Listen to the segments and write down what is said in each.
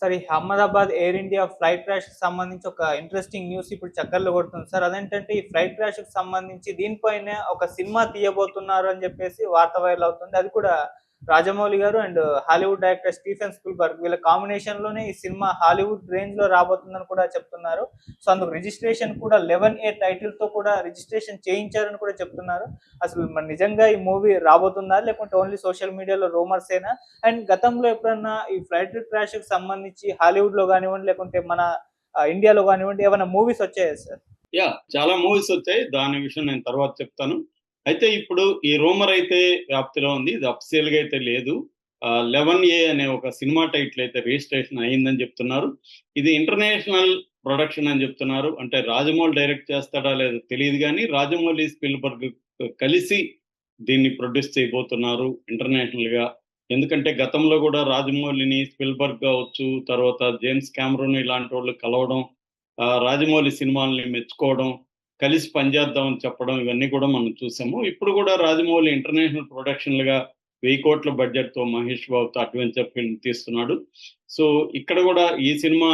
Sir ఈ Ahmedabad air India flight క్రాష్‌కి సంబంధించి ఒక ఇంట్రెస్టింగ్ న్యూస్ ఇప్పుడు చక్కర్లు కొడుతుంది సార్. అదేంటంటే ఈ ఫ్లైట్ క్రాష్‌కి సంబంధించి దీనిపైనే ఒక సినిమా తీయబోతున్నారు అని చెప్పేసి వార్త వైరల్ అవుతుంది. అది కూడా రాజమౌళి గారు and Hollywood director Stephen Spielberg వీళ్ళ కాంబినేషన్‌లోనే ఈ సినిమా హాలీవుడ్ రేంజ్‌లో రాబోతుందని కూడా చెప్తున్నారు. సో, అందుకు రిజిస్ట్రేషన్ కూడా 11A టైటిల్‌తో కూడా రిజిస్ట్రేషన్ చేయించారని కూడా చెప్తున్నారు. అసలు మరి నిజంగా ఈ మూవీ రాబోతుందా? లేకుంటే ఓన్లీ సోషల్ మీడియాలో రూమర్సేనా? అండ్ గతంలో ఎప్పుడన్నా ఈ ఫ్లైట్ క్రాష్‌కి సంబంధించి హాలీవుడ్‌లో గానివ్వండి, లేకుంటే మన ఇండియాలో గానివ్వండి ఏవన్నా మూవీస్ వచ్చాయా సార్? చాలా మూవీస్ వచ్చాయి. దాని విషయం నేను తర్వాత చెప్తాను. అయితే ఇప్పుడు ఈ రూమర్ అయితే వ్యాప్తిలో ఉంది. ఇది అఫీషియల్‌గా అయితే లేదు. 11A అనే ఒక సినిమా టైటిల్ అయితే రిజిస్ట్రేషన్ అయిందని చెప్తున్నారు. ఇది ఇంటర్నేషనల్ ప్రొడక్షన్ అని చెప్తున్నారు. అంటే రాజమౌళి డైరెక్ట్ చేస్తాడా లేదో తెలీదు గానీ, రాజమౌళి, స్పీల్బర్గ్ కలిసి దీన్ని ప్రొడ్యూస్ చేయబోతున్నారు ఇంటర్నేషనల్‌గా. ఎందుకంటే గతంలో గూడా రాజమౌళిని, స్పీల్బర్గ్ కావచ్చు, తర్వాత జేమ్స్ కామెరూన్ ఇలాంటోళ్ళు కలవడం, రాజమౌళి సినిమాల్ని మెచ్చుకోవడం, కలిసి పనిచేద్దామని చెప్పడం ఇవన్నీ కూడా మనం చూసాము. ఇప్పుడు కూడా రాజమౌళి ఇంటర్నేషనల్ ప్రొడక్షన్‌లుగా 1000 కోట్ల బడ్జెట్‌తో 'మహేష్ బాబుతో' అడ్వెంచర్ ఫిల్మ్ తీస్తున్నాడు. సో, ఇక్కడ కూడా ఈ సినిమా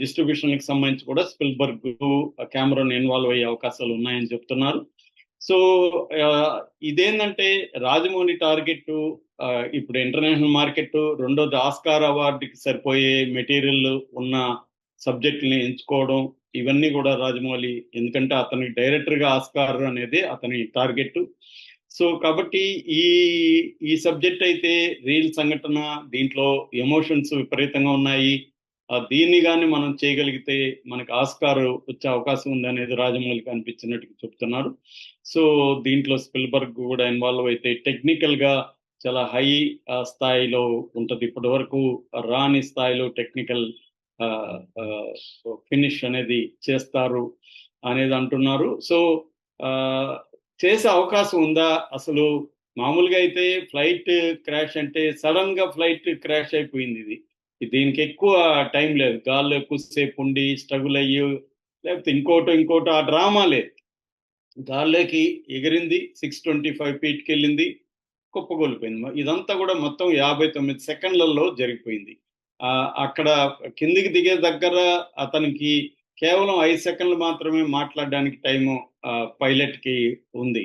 డిస్ట్రిబ్యూషన్‌కి సంబంధించి కూడా స్పీల్బర్గ్, కామెరూన్ ఇన్వాల్వ్ అయ్యే అవకాశాలు ఉన్నాయని చెప్తున్నారు. సో, ఇదేందంటే రాజమౌళి టార్గెట్టు ఇప్పుడు ఇంటర్నేషనల్ మార్కెట్టు, రెండోది ఆస్కార్ అవార్డ్‌కి సరిపోయే మెటీరియల్ ఉన్న సబ్జెక్ట్‌ని ఎంచుకోవడం, ఇవన్నీ కూడా రాజమౌళి, ఎందుకంటే అతనికి డైరెక్టర్‌గా ఆస్కార్ అనేది అతని టార్గెట్. సో, కాబట్టి ఈ ఈ సబ్జెక్ట్ అయితే రియల్ సంఘటన, దీంట్లో ఎమోషన్స్ విపరీతంగా ఉన్నాయి. దీన్ని గాని మనం చేయగలిగితే మనకు ఆస్కార్ వచ్చే అవకాశం ఉందనేది రాజమౌళికి అనిపించినట్టుగా చెప్తున్నారు. సో, దీంట్లో స్పిల్బర్గ్ కూడా ఇన్వాల్వ్ అయితే టెక్నికల్‌గా చాలా హై స్థాయిలో ఉంటది. ఇప్పటివరకు రాని స్థాయిలో టెక్నికల్ ఆహ్, ఆహ్, ఫినిష్ అనేది చేస్తారు అనేది అంటున్నారు. సో, ఆహ్, చేసే అవకాశం ఉందా? అసలు మామూలుగా అయితే ఫ్లైట్ క్రాష్ అంటే సడెన్‌గా ఫ్లైట్ క్రాష్ అయిపోయిందిది. దీనికి ఎక్కువ టైం లేదు. గాల్లో ఎక్కువ సేపు ఉండి స్ట్రగుల్ అయ్యి, లేకపోతే ఇంకోటో ఆ డ్రామా లేదు. గాల్లోకి ఎగిరింది, 625 ఫీట్‌కెళ్ళింది, కుప్పకూలిపోయింది. ఇదంతా కూడా మొత్తం 59 సెకండ్లలో జరిగిపోయింది. అక్కడ కిందికి దిగే దగ్గర అతనికి కేవలం 5 సెకండ్లు మాత్రమే మాట్లాడడానికి టైము పైలట్‌కి ఉంది.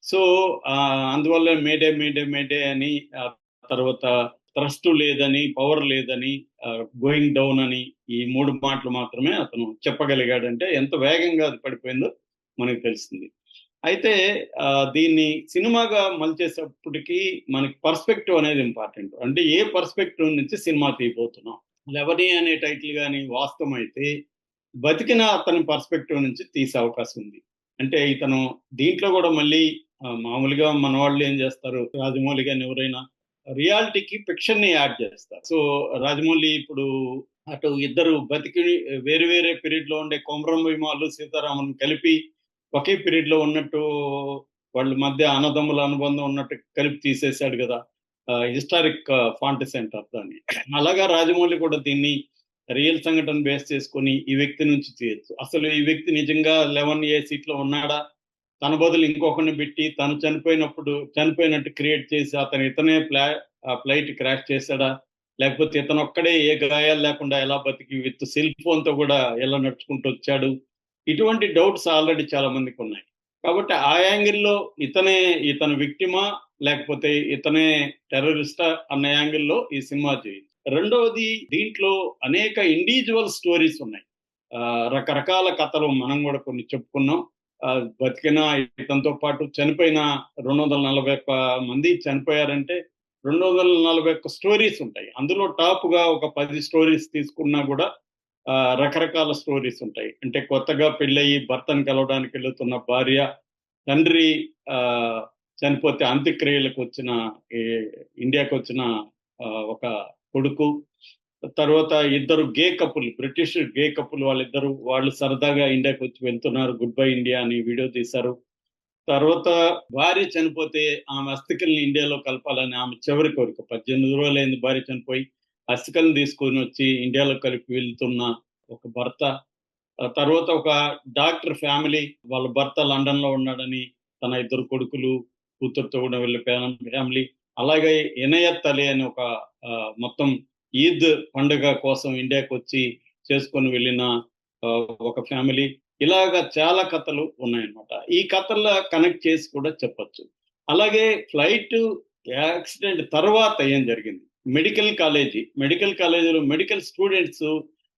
సో, అందువల్ల మేడే అని, తర్వాత థ్రస్ట్ లేదని, పవర్ లేదని, గోయింగ్ డౌన్ అని, ఈ 3 మాటలు మాత్రమే అతను చెప్పగలిగాడంటే ఎంత వేగంగా అది పడిపోయిందో మనకు తెలిసింది. అయితే దీన్ని సినిమాగా మలిచేసేప్పటికి మనకి పర్స్పెక్టివ్ అనేది ఇంపార్టెంట్. అంటే ఏ పర్స్పెక్టివ్ నుంచి సినిమా తీయబోతున్నాం. 'లెవెనీ' అనే టైటిల్ గాని వాస్తవమైతే బతికిన అతని పర్స్పెక్టివ్ నుంచి తీసే అవకాశం ఉంది. అంటే ఇతను దీంట్లో గూడా మళ్ళీ మామూలుగా మనవాళ్ళు ఏం జేస్తారు, రాజమౌళి గాని ఎవరైనా రియాలిటీకి ఫిక్షన్‌ని యాడ్ జేస్తారు. సో, రాజమౌళి ఇప్పుడు అటు ఇద్దరు బతికి వేరే వేరే పీరియడ్‌లో ఉండే కొమరం భీమాలు, సీతారామన్ కలిపి ఒకే పీరియడ్‌లో ఉన్నట్టు, వాళ్ళ మధ్య అన్నదమ్ముల అనుబంధం ఉన్నట్టు కలిపి తీసేసాడు గదా! హిస్టారిక్ ఫాంటసీ అంటారు దాన్ని. అలాగా రాజమౌళి కూడా దీన్ని రియల్ సంఘటన బేస్ చేసుకొని ఈ వ్యక్తి నుంచి తీయొచ్చు. అసలు ఈ వ్యక్తి నిజంగా 11A సీట్‌లో ఉన్నాడా? తన బదులు ఇంకొకడిని పెట్టి తను చనిపోయినట్టు క్రియేట్ చేసి ఇతనే ఫ్లైట్ క్రాష్ చేసాడా? లేకపోతే ఇతనొక్కడే ఏ గాయాలు లేకుండా ఎలా బతికి విత్ సెల్ ఫోన్‌తో కూడా ఎలా నడుచుకుంటూ వచ్చాడు? ఇటువంటి డౌట్స్ ఆల్రెడీ చాలా మందికున్నాయి. కాబట్టి ఆ యాంగిల్‌లో ఇతను విక్టిమా? లేకపోతే ఇతనే టెర్రరిస్టా? అన్న యాంగిల్‌లో ఈ సినిమా చేయొచ్చు. రెండవది, దీంట్లో అనేక ఇండివిడ్యువల్ స్టోరీస్ ఉన్నాయి. రకరకాల కథలు మనం గూడా కొన్ని చెప్పుకున్నాం. బతికిన ఇతనితో పాటు చనిపోయిన 241 మంది చనిపోయారంటే 241 స్టోరీస్ ఉంటాయి. అందులో టాప్‌గా ఒక 10 స్టోరీస్ తీసుకున్నా గూడా రకరకాల స్టోరీస్ ఉంటాయి. అంటే కొత్తగా పెళ్ళయ్యి భర్తను కలవడానికి వెళ్తున్న భార్య, తండ్రి ఆహ్, చనిపోతే అంత్యక్రియలకొచ్చిన ఈ ఇండియాకొచ్చిన ఒక కొడుకు, తర్వాత ఇద్దరు గే కపుల్, బ్రిటిష్ గే కపుల్ వాళ్ళు సరదాగా ఇండియాకొచ్చి వెళ్తున్నారు. గుడ్ బై ఇండియా అని వీడియో తీశారు. తర్వాత భార్య చనిపోతే ఆమె అస్థికల్ని ఇండియాలో కలపాలని ఆమె చివరి కోరిక. 18 రోజులైంది భార్య చనిపోయి. అస్థికల్ని తీసుకొనొచ్చి ఇండియాలో కలిపి వెళ్తున్న ఒక భర్త. తర్వాత ఒక డాక్టర్ ఫ్యామిలీ, వాళ్ళ భర్త లండన్‌లో ఉన్నాడని తన ఇద్దరు కొడుకులు, కూతురుతో కూడా వెళ్ళే ఫ్యామిలీ. అలాగే ఇనయత్ అలీ అని ఒక మొత్తం ఈద్ పండుగ కోసం ఇండియాకి వచ్చి చేసుకొని వెళ్ళిన ఒక ఫ్యామిలీ, ఇలాగా చాలా కథలు ఉన్నాయన్నమాట. ఈ కథల్లో కనెక్ట్ చేసి కూడా చెప్పొచ్చు. అలాగే ఫ్లైట్ యాక్సిడెంట్ తర్వాత ఏం జరిగింది, మెడికల్ కాలేజీలో మెడికల్ స్టూడెంట్స్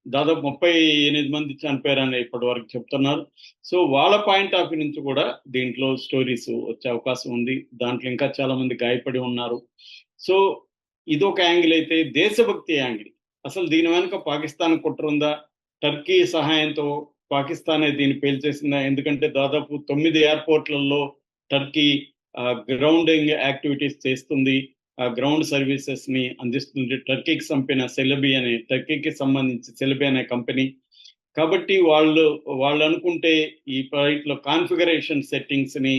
దాదాపు 38 మంది చనిపోయారని ఇప్పటి వరకు చెప్తున్నారు. సో వాళ్ళ పాయింట్ ఆఫ్ వ్యూ నుంచి కూడా దీంట్లో స్టోరీస్ వచ్చే అవకాశం ఉంది. దాంట్లో ఇంకా చాలా మంది గాయపడి ఉన్నారు. సో ఇదొక యాంగిల్ అయితే, దేశభక్తి యాంగిల్, అసలు దీని వెనుక పాకిస్తాన్ కుట్ర ఉందా, టర్కీ సహాయంతో పాకిస్తానే దీన్ని పేల్చేసిందా? ఎందుకంటే దాదాపు 9 ఎయిర్పోర్ట్లలో టర్కీ గ్రౌండింగ్ యాక్టివిటీస్ చేస్తుంది, గ్రౌండ్ సర్వీసెస్ ని అందిస్తుంది. టర్కీకి సంబంధించి సెలబీ అనే కంపెనీ. కాబట్టి వాళ్ళు అనుకుంటే ఈ ఫ్లైట్ లో కాన్ఫిగరేషన్ సెట్టింగ్స్ ని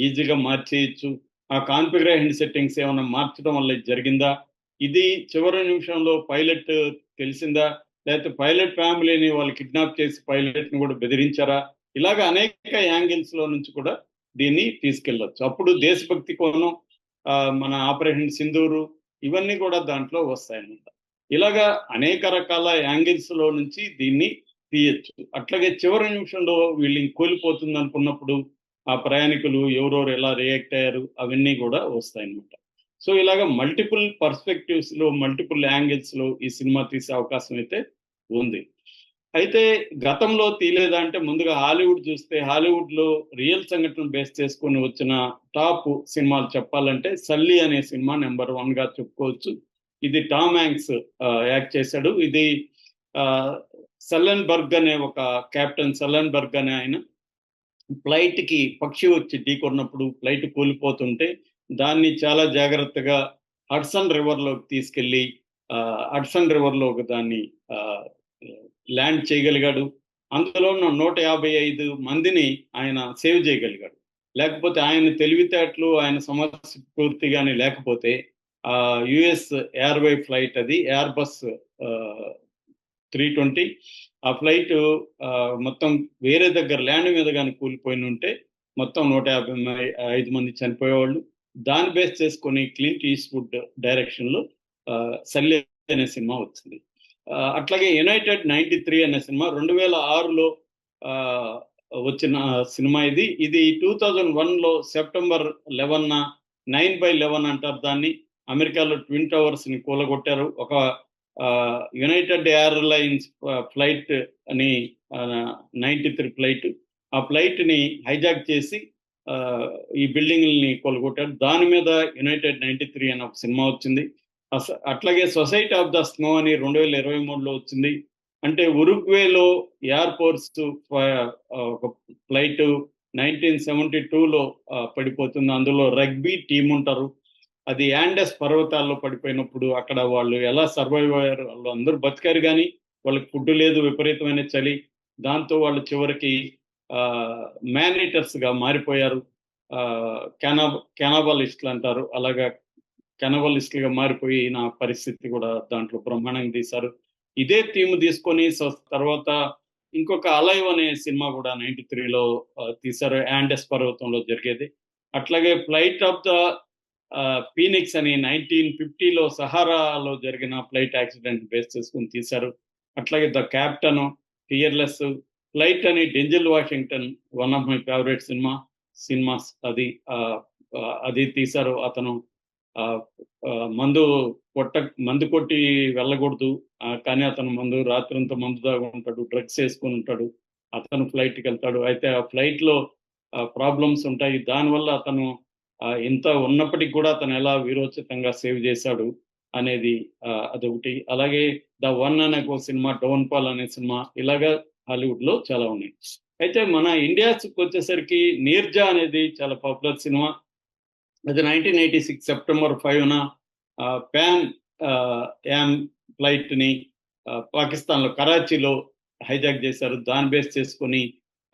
ఈజీగా మార్చేయచ్చు. ఆ కాన్ఫిగరేషన్ సెట్టింగ్స్ ఏమైనా మార్చడం వల్ల ఇది జరిగిందా, ఇది చివరి నిమిషంలో పైలట్ తెలిసిందా, లేకపోతే పైలట్ ఫ్యామిలీని వాళ్ళు కిడ్నాప్ చేసి పైలట్ ని కూడా బెదిరించారా? ఇలాగ అనేక యాంగిల్స్ లో నుంచి కూడా దీన్ని తీసుకెళ్లొచ్చు. అప్పుడు దేశభక్తి కోణం, మన ఆపరేషన్ సింధూరు, ఇవన్నీ కూడా దాంట్లో వస్తాయన్నమాట. ఇలాగా అనేక రకాల యాంగిల్స్ లో నుంచి దీన్ని తీయచ్చు. అట్లాగే చివరి నిమిషంలో వీళ్ళు కోల్పోతుంది అనుకున్నప్పుడు ఆ ప్రయాణికులు ఎవరెవరు ఎలా రియాక్ట్ అయ్యారు, అవన్నీ కూడా వస్తాయన్నమాట. సో ఇలాగ మల్టిపుల్ పర్స్పెక్టివ్స్ లో, మల్టిపుల్ యాంగిల్స్ లో ఈ సినిమా తీసే అవకాశం అయితే ఉంది. అయితే గతంలో తీయలేదా అంటే, ముందుగా హాలీవుడ్ చూస్తే హాలీవుడ్ లో రియల్ సంఘటన బేస్ చేసుకొని వచ్చిన టాప్ సినిమాలు చెప్పాలంటే సల్లీ అనే సినిమా నెంబర్ 1 గా చెప్పుకోవచ్చు. ఇది టామ్ హ్యాంక్స్ యాక్ట్ చేశాడు. ఇది సల్లెన్బర్గ్ అనే ఒక కెప్టెన్ సల్లెన్బర్గ్ అనే ఆయన ఫ్లైట్ కి పక్షి వచ్చి ఢీకొన్నప్పుడు ఫ్లైట్ కూలిపోతుంటే దాన్ని చాలా జాగ్రత్తగా హడ్సన్ రివర్ లోకి తీసుకెళ్లి హడ్సన్ రివర్ లో దాన్ని ల్యాండ్ చేయగలిగాడు. అందులో 155 మందిని ఆయన సేవ్ చేయగలిగాడు. లేకపోతే ఆయన తెలివితేటలు, ఆయన సమస్ఫూర్తి కానీ లేకపోతే యుఎస్ ఎయిర్వే ఫ్లైట్, అది ఎయిర్బస్ 320, ఆ ఫ్లైట్ మొత్తం వేరే దగ్గర ల్యాండ్ మీద కానీ కూలిపోయిన ఉంటే మొత్తం 155 మంది చనిపోయేవాళ్ళు. దాన్ని బేస్ చేసుకొని క్లింట్ ఈస్ట్వుడ్ డైరెక్షన్ లో సల్లీ అనే సినిమా వచ్చింది. అట్లాగే యునైటెడ్ 93 అనే సినిమా 2006లో వచ్చిన సినిమా. ఇది 2001లో సెప్టెంబర్ 11న 9/11 అంటారు దాన్ని, అమెరికాలో ట్విన్ టవర్స్ ని కూలగొట్టారు. ఒక యునైటెడ్ ఎయిర్లైన్స్ ఫ్లైట్ అని 93 ఫ్లైట్, ఆ ఫ్లైట్ ని హైజాక్ చేసి ఈ బిల్డింగ్ని కూలగొట్టారు. దాని మీద యునైటెడ్ 93 అనే ఒక సినిమా వచ్చింది. అట్లాగే సొసైటీ ఆఫ్ ద స్నో అని 2023లో వచ్చింది. అంటే ఉరుగ్వేలో ఎయిర్ ఫోర్స్ ఒక ఫ్లైట్ 1972లో పడిపోతుంది. అందులో రగ్బీ టీం ఉంటారు. అది యాండెస్ పర్వతాల్లో పడిపోయినప్పుడు అక్కడ వాళ్ళు ఎలా సర్వైవ్ అయ్యారు, వాళ్ళు అందరూ బతికారు కానీ వాళ్ళకి ఫుడ్ లేదు, విపరీతమైన చలి. దాంతో వాళ్ళు చివరికి మ్యాన్-ఈటర్స్ గా మారిపోయారు. కెనాబలిస్టులు అంటారు, అలాగా కెనబలిస్టులుగా మారిపోయి నా పరిస్థితి కూడా దాంట్లో బ్రహ్మాండంగా తీశారు. ఇదే థీమ్ తీసుకొని తర్వాత ఇంకొక అలైవ్ అనే సినిమా కూడా 93లో తీశారు, యాండెస్ పర్వతంలో జరిగేది. అట్లాగే ఫ్లైట్ ఆఫ్ ద ఫీనిక్స్ అని 1950లో సహారాలో జరిగిన ఫ్లైట్ యాక్సిడెంట్ బేస్ చేసుకుని తీశారు. అట్లాగే ద క్యాప్టెన్, ఫియర్లెస్, ఫ్లైట్ అని Denzel Washington, one of my favourite cinemas, అది తీశారు. అతను మందు కొట్టి వెళ్ళకూడదు, కానీ అతను రాత్రంతా మందు దాగా ఉంటాడు, డ్రగ్స్ వేసుకుని ఉంటాడు. అతను ఫ్లైట్కి వెళ్తాడు. అయితే ఆ ఫ్లైట్ లో ప్రాబ్లమ్స్ ఉంటాయి. దానివల్ల అతను ఇంత ఉన్నప్పటికీ కూడా అతను ఎలా వీరోచితంగా సేవ్ చేశాడు అనేది అదొకటి. అలాగే ద వన్ అనే ఒక సినిమా, డౌన్ ఫాల్ అనే సినిమా, ఇలాగా హాలీవుడ్ లో చాలా ఉన్నాయి. అయితే మన ఇండియాకి వచ్చేసరికి నీర్జా అనేది చాలా పాపులర్ సినిమా. అది 1986 సెప్టెంబర్ 5న ప్యాన్ యామ్ ఫ్లైట్ ని పాకిస్తాన్ లో కరాచీలో హైజాక్ చేశారు. దాన్ని బేస్ చేసుకుని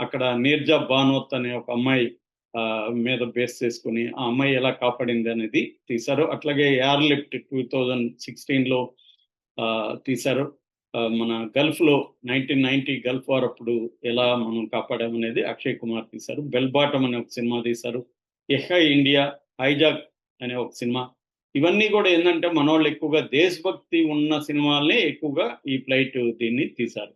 అక్కడ నీర్జా బానోత్ అనే ఒక అమ్మాయి మీద బేస్ చేసుకుని ఆ అమ్మాయి ఎలా కాపాడింది అనేది తీశారు. అట్లాగే ఎయిర్ లిఫ్ట్ 2016లో తీశారు. మన గల్ఫ్ లో 1990 గల్ఫ్ వార్ అప్పుడు ఎలా మనం కాపాడామనేది అక్షయ్ కుమార్ తీశారు. బెల్ బాటమ్ అనే ఒక సినిమా తీశారు. ఎహై ఇండియా, హైజాక్ అనే ఒక సినిమా, ఇవన్నీ కూడా ఏంటంటే మనోళ్ళు ఎక్కువగా దేశభక్తి ఉన్న సినిమాలనే ఎక్కువగా ఈ ఫ్లైట్ దీన్ని తీశారు.